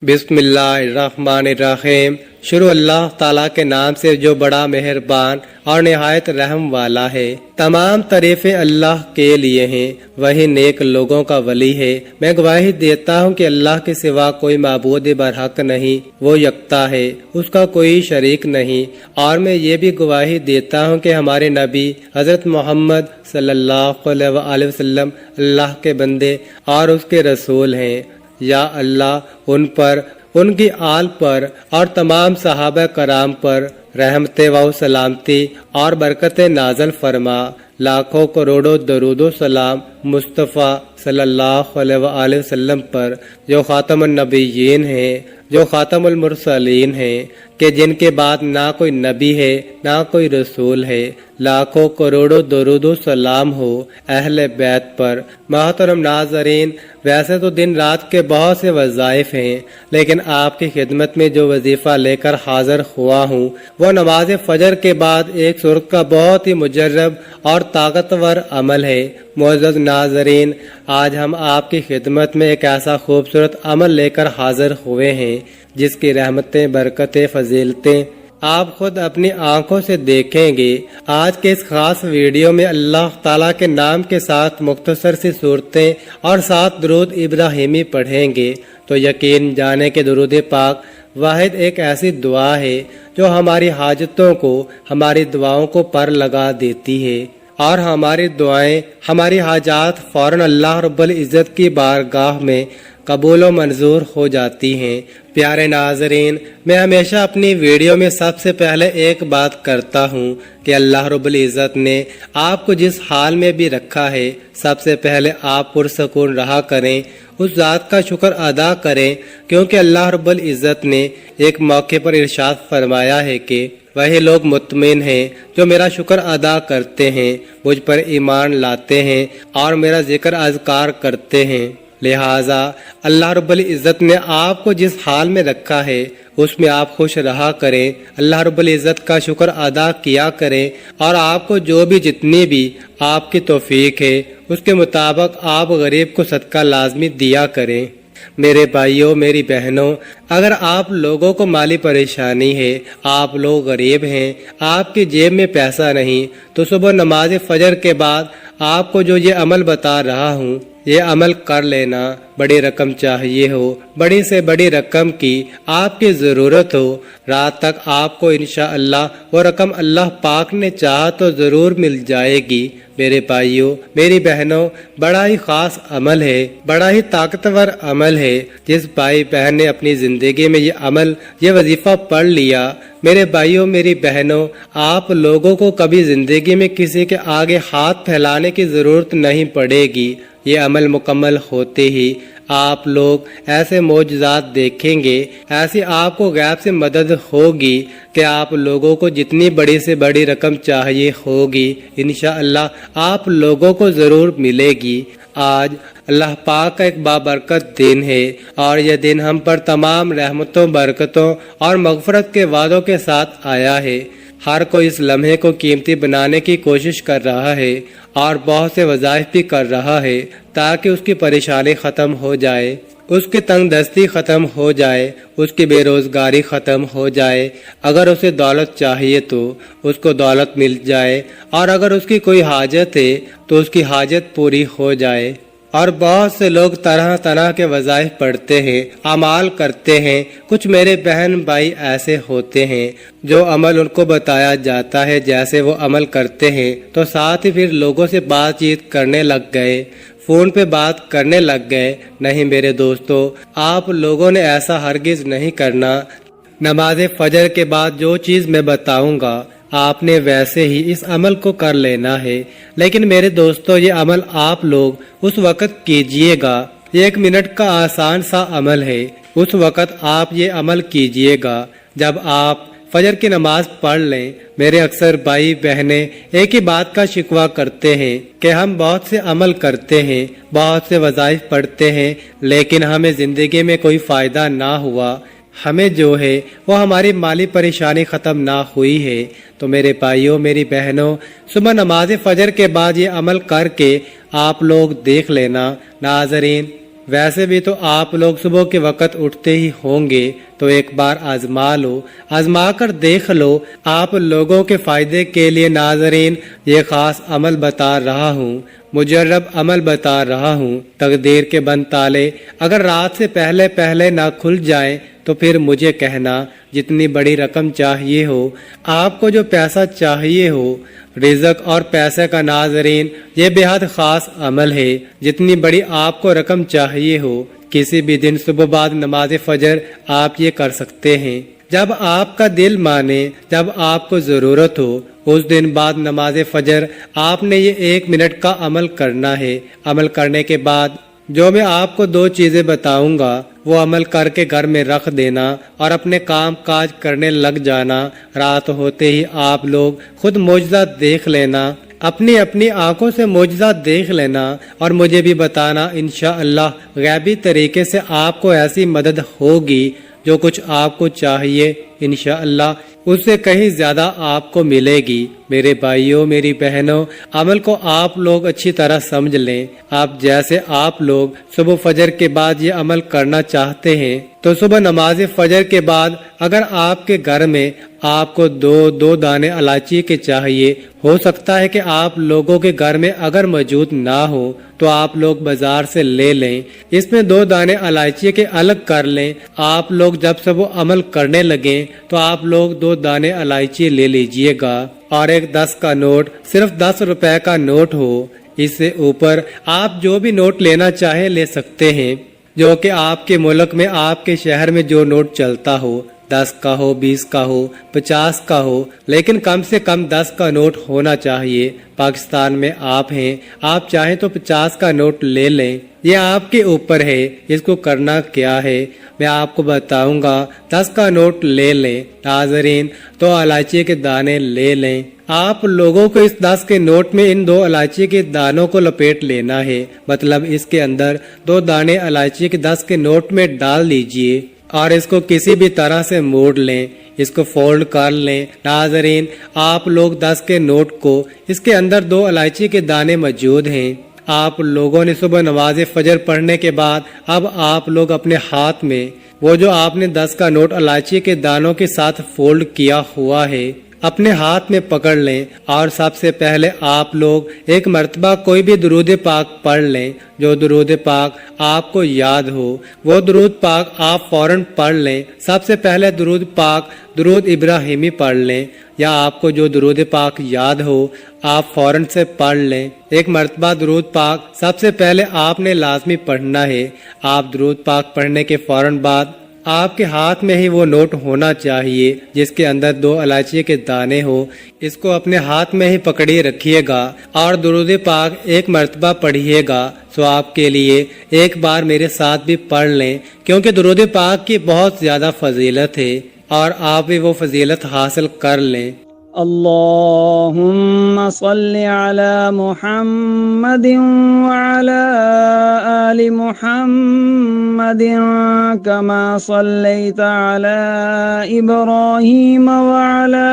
बिस्मिल्लाहिर्रहमानिर्रहीम। शुरू अल्लाह ताला के नाम से जो बड़ा मेहरबान और निहायत रहम वाला है। तमाम तारीफें अल्लाह के लिए हैं, वही नेक लोगों का वली है। मैं गवाही देता हूँ कि अल्लाह के सिवा कोई माबूद बरहक नहीं, वो यकता है, उसका कोई शरीक नहीं। और मैं ये भी गवाही देता हूँ कि हमारे नबी हजरत मोहम्मद सल्लल्लाहु अलैहि वसल्लम अल्लाह के बंदे और उसके रसूल हैं। या अल्लाह उन पर, उनकी आल पर और तमाम सहाबा कराम पर रहमते व सलामती और बरकतें नाजल फरमा। लाखों करोड़ों दरूदो सलाम मुस्तफ़ा सल्लल्लाहु अलैहि वसल्लम पर जो खातमुन नबिय्यीन हैं, जो खातमुल मुरसलीन हैं, कि जिनके बाद ना कोई नबी है ना कोई रसूल है। लाखों करोड़ों दरूदो सलाम हो अहले बैत पर। मोहतरम नाज़रीन, वैसे तो दिन रात के बहुत से वज़ाइफ हैं, लेकिन आपकी खिदमत में जो वजीफ़ा लेकर हाजिर हुआ हूँ वो नमाज फजर के बाद एक सुर्ख का बहुत ही मुजर्रब और ताकतवर अमल है। मुअज़्ज़ज़ नाज़रीन, आज हम आपकी खिदमत में एक ऐसा खूबसूरत अमल लेकर हाजिर हुए हैं जिसकी रहमतें, बरकतें, फजीलतें आप खुद अपनी आंखों से देखेंगे। आज के इस खास वीडियो में अल्लाह ताला के नाम के साथ मुख्तसर सी सूरतें और 7 दुरूद इब्राहिमी पढ़ेंगे तो यकीन जाने के दुरूद पाक वाहिद एक ऐसी दुआ है जो हमारी हाजतों को, हमारी दुआओं को पर लगा देती है और हमारी दुआएं, हमारी हाजात फौरन अल्लाह रब्बुल इज़्ज़त की बारगाह में कबूल व मंजूर हो जाती हैं। प्यारे नाज़रीन, मैं हमेशा अपनी वीडियो में सबसे पहले एक बात करता हूँ कि अल्लाह रब्बुल इज़्ज़त ने आपको जिस हाल में भी रखा है, सबसे पहले आप पुरसकून रहा करें, उस ज़ात का शुक्र अदा करें, क्योंकि अल्लाह रब्बुल इज़्ज़त ने एक मौके पर इरशाद फरमाया है कि वही लोग मुत्मिन हैं जो मेरा शुक्र अदा करते हैं, मुझ पर ईमान लाते हैं और मेरा जिक्र अज़कार करते हैं। लिहाजा अल्लाह रब्बुल इज़्ज़त ने आपको जिस हाल में रखा है उसमें आप खुश रहा करें, अल्लाह रब्बुल इज़्ज़त का शुक्र अदा किया करें और आपको जो भी जितनी भी आपकी तौफीक है उसके मुताबिक आप गरीब को सदका लाजमी दिया करें। मेरे भाइयों, मेरी बहनों, अगर आप लोगों को माली परेशानी है, आप लोग गरीब हैं, आपकी जेब में पैसा नहीं, तो सुबह नमाज फजर के बाद आपको जो ये अमल बता रहा हूँ ये अमल कर लेना। बड़ी रकम चाहिए हो, बड़ी से बड़ी रकम की आपकी ज़रूरत हो, रात तक आपको इंशाअल्लाह वो रकम अल्लाह पाक ने चाहा तो ज़रूर मिल जाएगी। मेरे भाइयों, मेरी बहनों, बड़ा ही ख़ास अमल है, बड़ा ही ताकतवर अमल है। जिस भाई बहन ने अपनी ज़िंदगी में ये अमल, ये वजीफ़ा पढ़ लिया, मेरे भाइयों, मेरी बहनों, आप लोगों को कभी ज़िंदगी में किसी के आगे हाथ फैलाने की ज़रूरत नहीं पड़ेगी। ये अमल मुकम्मल होते ही आप लोग ऐसे मौजज़ात देखेंगे, ऐसी आपको गैब से मदद होगी कि आप लोगों को जितनी बड़ी से बड़ी रकम चाहिए होगी इंशाअल्लाह आप लोगों को ज़रूर मिलेगी। आज अल्लाह पाक का एक बाबरकत दिन है और यह दिन हम पर तमाम रहमतों, बरकतों और मग़फ़रत के वादों के साथ आया है। हर कोई इस लम्हे को कीमती बनाने की कोशिश कर रहा है और बहुत से वज़ाइफ भी कर रहा है ताकि उसकी परेशानी ख़त्म हो जाए, उसकी तंगदस्ती ख़त्म हो जाए, उसकी बेरोज़गारी ख़त्म हो जाए। अगर उसे दौलत चाहिए तो उसको दौलत मिल जाए और अगर उसकी कोई हाजत है तो उसकी हाजत पूरी हो जाए। और बहुत से लोग तरह तरह के वज़ाइफ पढ़ते हैं, अमाल करते हैं। कुछ मेरे बहन भाई ऐसे होते हैं जो अमल उनको बताया जाता है, जैसे वो अमल करते हैं तो साथ ही फिर लोगों से बातचीत करने लग गए, फ़ोन पे बात करने लग गए। नहीं मेरे दोस्तों, आप लोगों ने ऐसा हरगिज़ नहीं करना। नमाज फजर के बाद जो चीज़ मैं बताऊंगा आपने वैसे ही इस अमल को कर लेना है। लेकिन मेरे दोस्तों, ये अमल आप लोग उस वक़्त कीजिएगा, 1 मिनट का आसान सा अमल है। उस वक़्त आप ये अमल कीजिएगा जब आप फजर की नमाज पढ़ लें। मेरे अक्सर भाई बहनें एक ही बात का शिकवा करते हैं कि हम बहुत से अमल करते हैं, बहुत से वज़ाइफ पढ़ते हैं, लेकिन हमें ज़िंदगी में कोई फ़ायदा ना हुआ, हमें जो है वो हमारी माली परेशानी ख़त्म ना हुई है। तो मेरे भाइयों, मेरी बहनों, सुबह नमाज फजर के बाद ये अमल करके आप लोग देख लेना। नाज़रीन, वैसे भी तो आप लोग सुबह के वक्त उठते ही होंगे, तो एक बार आजमा लो, आजमा कर देख लो। आप लोगों के फायदे के लिए नाजरीन ये खास अमल बता रहा हूँ, मुजर्रब अमल बता रहा हूँ। तकदीर के बंद ताले अगर रात से पहले पहले ना खुल जाएं तो फिर मुझे कहना, जितनी बड़ी रकम चाहिए हो, आपको जो पैसा चाहिए हो, रिज़्क और पैसे का नाजरीन ये बेहद खास अमल है। जितनी बड़ी आपको रकम चाहिए हो, किसी भी दिन सुबह बाद नमाज फजर आप ये कर सकते हैं। जब आपका दिल माने, जब आपको जरूरत हो, उस दिन बाद नमाज फजर आपने ये 1 मिनट का अमल करना है। अमल करने के बाद जो मैं आपको 2 चीजें बताऊंगा वो अमल करके घर में रख देना और अपने काम काज करने लग जाना। रात होते ही आप लोग खुद मौजज़ा देख लेना, अपनी अपनी आंखों से मौजज़ा देख लेना और मुझे भी बताना। इंशाअल्लाह गैबी तरीके से आपको ऐसी मदद होगी, जो कुछ आपको चाहिए इंशाअल्लाह उससे कहीं ज्यादा आपको मिलेगी। मेरे भाइयों, मेरी बहनों, अमल को आप लोग अच्छी तरह समझ लें। आप जैसे आप लोग सुबह फजर के बाद ये अमल करना चाहते हैं, तो सुबह नमाज फजर के बाद अगर आपके घर में आपको 2 दाने इलायची के चाहिए, हो सकता है कि आप लोगों के घर में अगर मौजूद ना हो तो आप लोग बाजार से ले लें। इसमें 2 दाने इलायची के अलग कर लें। आप लोग जब से वो अमल करने लगे तो आप लोग 2 दाने इलायची ले लीजिएगा और एक 10 का नोट, सिर्फ 10 रुपए का नोट हो। इससे ऊपर आप जो भी नोट लेना चाहे ले सकते हैं, जो कि आपके मुल्क में, आपके शहर में जो नोट चलता हो, 10 का हो, 20 का हो, 50 का हो, लेकिन कम से कम 10 का नोट होना चाहिए। पाकिस्तान में आप हैं, आप चाहें तो 50 का नोट ले लें, ये आपके ऊपर है। इसको करना क्या है मैं आपको बताऊंगा। 10 का नोट ले लें नाजरीन, तो इलायची के दाने ले लें। आप लोगों को इस 10 के नोट में इन 2 इलायची के दानों को लपेट लेना है, मतलब इसके अंदर 2 दाने इलायची के 10 के नोट में डाल लीजिए और इसको किसी भी तरह से मोड़ लें, इसको फोल्ड कर लें। नाजरीन आप लोग 10 के नोट को, इसके अंदर 2 इलायची के दाने मौजूद हैं। आप लोगों ने सुबह नमाज फजर पढ़ने के बाद अब आप लोग अपने हाथ में वो जो आपने 10 का नोट इलायची के दानों के साथ फोल्ड किया हुआ है, अपने हाथ में पकड़ लें और सबसे पहले आप लोग एक मर्तबा कोई भी दुरूद पाक पढ़ लें। जो दुरूद पाक आपको याद हो वो दुरूद पाक आप फौरन पढ़ लें। सबसे पहले दुरूद पाक दुरूद इब्राहिमी पढ़ लें, या आपको जो दुरूद पाक याद हो आप फौरन से पढ़ लें। एक मर्तबा दुरूद पाक सबसे पहले आपने लाजमी पढ़ना है। आप दुरूद पाक पढ़ने के फौरन बाद आपके हाथ में ही वो नोट होना चाहिए जिसके अंदर 2 इलायची के दाने हो। इसको अपने हाथ में ही पकड़िए रखिएगा और दुरूद पाक एक मर्तबा पढ़िएगा। सो आपके लिए एक बार मेरे साथ भी पढ़ लें, क्योंकि दुरूद पाक की बहुत ज्यादा फजीलत है और आप भी वो फजीलत हासिल कर लें। अल्लाहुम्मा सल्लि अला मुहम्मदिन व अला आलि मुहम्मदिन कमा सल्लैता अला इब्राहीम व अला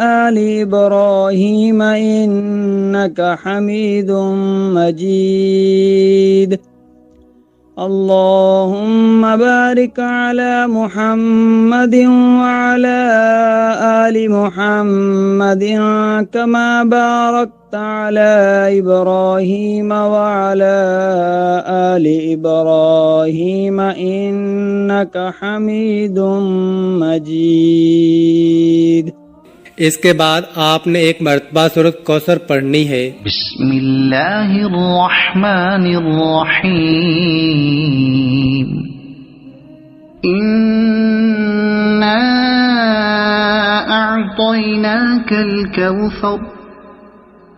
आलि इब्राहीम इन्नका हमीदुम मजीद। अल्लाहुम्मा बारिक अला मुहम्मदिन व अला आलि मुहम्मदिन कमा बारकता अला इब्राहीम व अला आलि इब्राहीम इन्नका हमीदुम मजीद। इसके बाद आपने एक मर्तबा सूरत कौसर पढ़नी है। बिस्मिल्लाहिर्रहमानिर्रहीम। इन्ना अअतैनाकल कौसर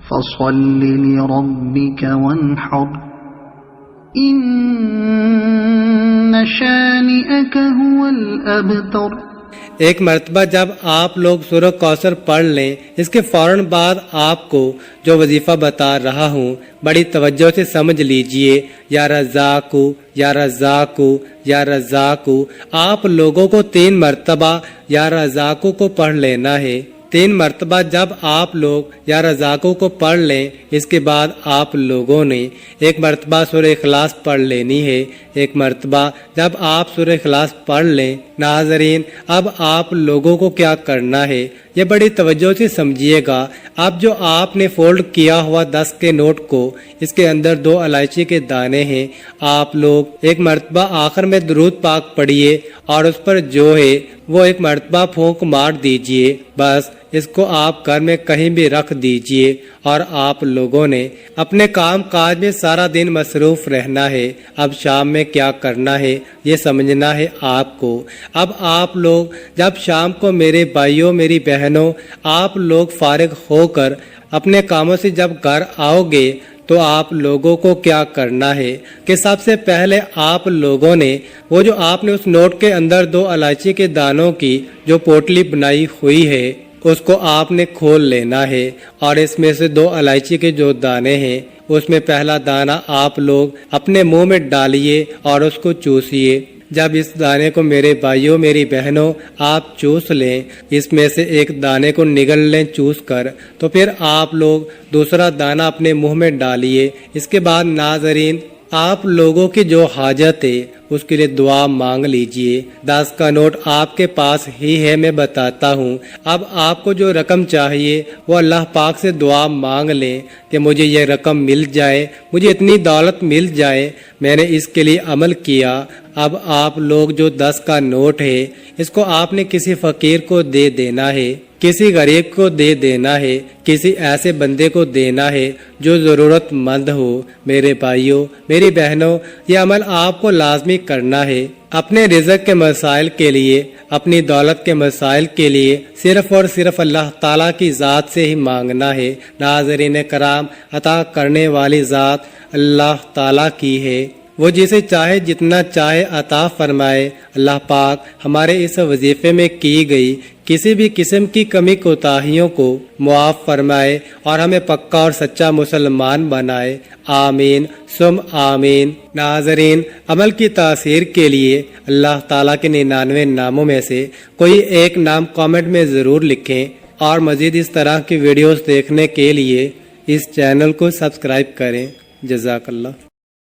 फसल्लि लिरब्बिक वन्हर इन्न शानिअक हुवल अबतर। एक मर्तबा जब आप लोग सूरह कौसर पढ़ लें, इसके फौरन बाद आपको जो वजीफा बता रहा हूँ बड़ी तवज्जो से समझ लीजिए। या रज़ाकू, या रज़ाकू, या रज़ाकू। आप लोगों को 3 मर्तबा या रज़ाकू को पढ़ लेना है। 3 مرتبہ جب آپ لوگ یا رزاقوں کو پڑھ لیں، اس کے بعد آپ لوگوں نے 1 مرتبہ سورہ اخلاص پڑھ لینی ہے۔ 1 مرتبہ جب آپ سورہ اخلاص پڑھ لیں، ناظرین اب آپ لوگوں کو کیا کرنا ہے یہ بڑی توجہ سے سمجھیے گا۔ اب جو آپ نے فولڈ کیا ہوا 10 کے نوٹ کو، اس کے اندر 2 الائچی کے دانے ہیں، آپ لوگ 1 مرتبہ آخر میں درود پاک پڑھیے اور اس پر جو ہے وہ 1 مرتبہ پھونک مار دیجئے، بس اس کو آپ گھر میں کہیں بھی رکھ دیجئے اور آپ لوگوں نے اپنے کام کاج میں سارا دن مصروف رہنا ہے۔ اب شام میں کیا کرنا ہے یہ سمجھنا ہے آپ کو۔ اب آپ لوگ جب شام کو میرے بھائیوں میری بہنوں آپ لوگ فارغ ہو کر اپنے کاموں سے جب گھر آؤ گے تو آپ لوگوں کو کیا کرنا ہے کہ سب سے پہلے آپ لوگوں نے وہ جو آپ نے اس نوٹ کے اندر 2 الائچی کے دانوں کی جو پوٹلی بنائی ہوئی ہے اس کو آپ نے کھول لینا ہے، اور اس میں سے 2 الائچی کے جو دانے ہیں اس میں پہلا دانہ آپ لوگ اپنے منہ میں ڈالیے اور اس کو چوسیے۔ جب اس دانے کو میرے بھائیوں میری بہنوں آپ چوس لیں، اس میں سے ایک دانے کو نگل لیں چوس کر، تو پھر آپ لوگ دوسرا دانہ اپنے منہ میں ڈالیے۔ اس کے بعد ناظرین آپ لوگوں کی جو حاجت ہے اس کے لیے دعا مانگ لیجئے۔ 10 کا نوٹ آپ کے پاس ہی ہے، میں بتاتا ہوں۔ اب آپ کو جو رقم چاہیے وہ اللہ پاک سے دعا مانگ لیں کہ مجھے یہ رقم مل جائے، مجھے اتنی دولت مل جائے، میں نے اس کے لیے عمل کیا۔ اب آپ لوگ جو 10 کا نوٹ ہے اس کو آپ نے کسی فقیر کو دے دینا ہے، کسی غریب کو دے دینا ہے، کسی ایسے بندے کو دینا ہے جو ضرورت مند ہو۔ میرے بھائیوں میری بہنوں یہ عمل آپ کو لازمی کرنا ہے۔ اپنے رزق کے مسائل کے لیے، اپنی دولت کے مسائل کے لیے صرف اور صرف اللہ تعالیٰ کی ذات سے ہی مانگنا ہے۔ ناظرین کرام عطا کرنے والی ذات اللہ تعالیٰ کی ہے، وہ جسے چاہے جتنا چاہے عطا فرمائے۔ اللہ پاک ہمارے اس وظیفے میں کی گئی کسی بھی قسم کی کمی کوتاہیوں کو معاف فرمائے اور ہمیں پکا اور سچا مسلمان بنائے، آمین ثم آمین۔ ناظرین عمل کی تاثیر کے لیے اللہ تعالیٰ کے 99 ناموں میں سے کوئی ایک نام کامنٹ میں ضرور لکھیں، اور مزید اس طرح کی ویڈیوز دیکھنے کے لیے اس چینل کو سبسکرائب کریں۔ جزاک اللہ۔